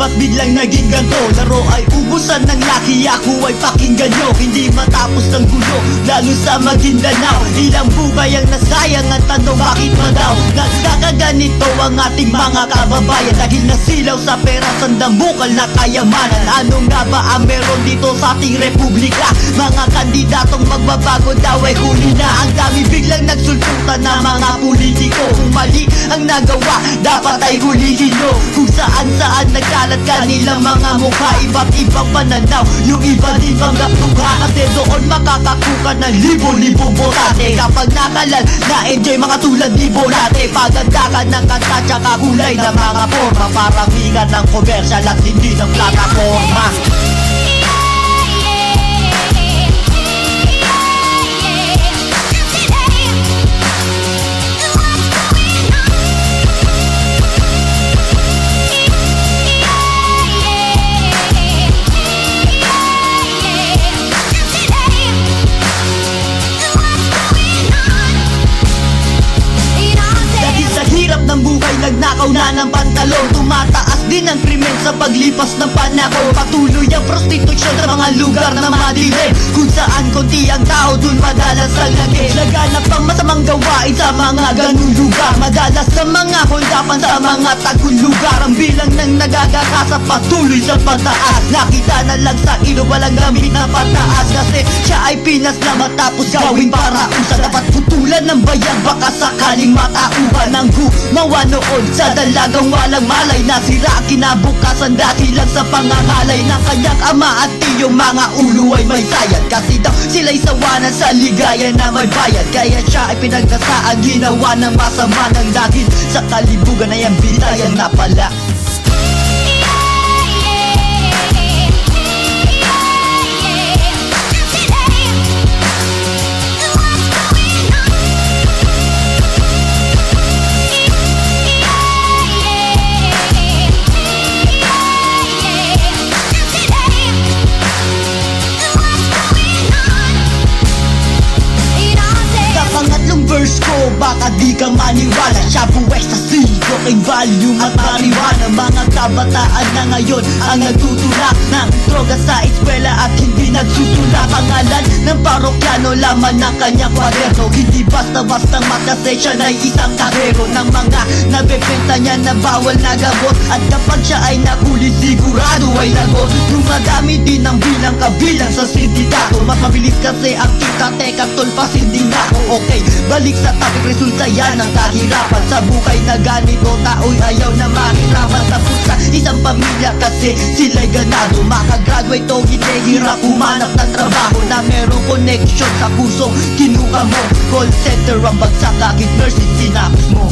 ba't biglang naging ganto? Laro ay ubusan ng laki, ako ay pakinggan nyo. Hindi matapos ng gulo, lalo sa Maguindanao. Ilang buhay ang nasayang, ang tanong bakit ba daw nagkakaganito ang ating mga kababayan? Dahil nasilaw sa pera, sandamukal na kayamanan. Ano nga ba ang meron dito sa ating republika? Mga kandidatong magbabago daw ay huli na. Ang dami biglang nagsulputan na mga politiko. Kung mali ang nagawa, dapat ay hulihin nyo. Kung saan-saan nagkalat kanilang mga mukha, iba't ibang pananaw, yung iba din panggap mukha. Kasi doon makakakuha ng libo-libong botante. Kapag nakalal, na-enjoy mga tulad ni Bolate. Paganda ka ng kanta, tsaka kulay ng mga forma. Paramihan ng komersyal at hindi ng plataforma. Ng buhay, nagnakaw na ng pantalon. Tumataas din ang krimen sa paglipas ng panahon. Patuloy ang prostitusyon sa mga lugar na madilim. Kung saan konti ang tao, dun madalas ang lagi. Laganap ang masamang gawain sa mga ganung lugar. Madalas sa mga holdapan sa mga tagong lugar. Ang bilang ng nagagakasa patuloy sa pataas. Nakita na lang sa ilo, walang gamit na pataas. Kasi siya ay Pinas na matapos gawing parausa. Dapat putulan ng bayan, baka sakaling matauhan ng gumawa noon sa dalagang walang malay. Nasira kinabukasan dahil lang sa pangangalay ng kanyang ama at tiyong mga ulo ay may sayad. Kasi daw sila'y sawa na sa ligaya na may bayad. Kaya siya ay pinagkasaan, ginawa ng masama ng dahil sa kalibugan ay ang bitayan na pala. Verse ko, baka di ka maniwala. Siya buwes sa sigo, kay value at marijuana. Mga kabataan na ngayon ang nagtutulak ng droga sa eskwela at hindi nagsusula. Pangalan ng parokyano, laman ng kanyang kwaderno. Hindi basta-basta kasi siya na isang karero ng mga nabebenta niya na bawal na gamot. At kapag siya ay nahuli, sigurado ay lagot. Lumadami din ang bilang kabilang sa sindikato. Mas mabilis kasi ang kita, teka tol, pasinding ako. Okay, balik sa topic, resulta yan ang kahirapan sa buhay na ganito. Tao'y ayaw na mahirapan. Tapos sa isang pamilya kasi sila'y ganado. Makagraduate o hindi, hirap humanap ng trabaho na merong connection sa puso. Kinuha mo, call center ang bagsak, kahit nursing sinapos mo.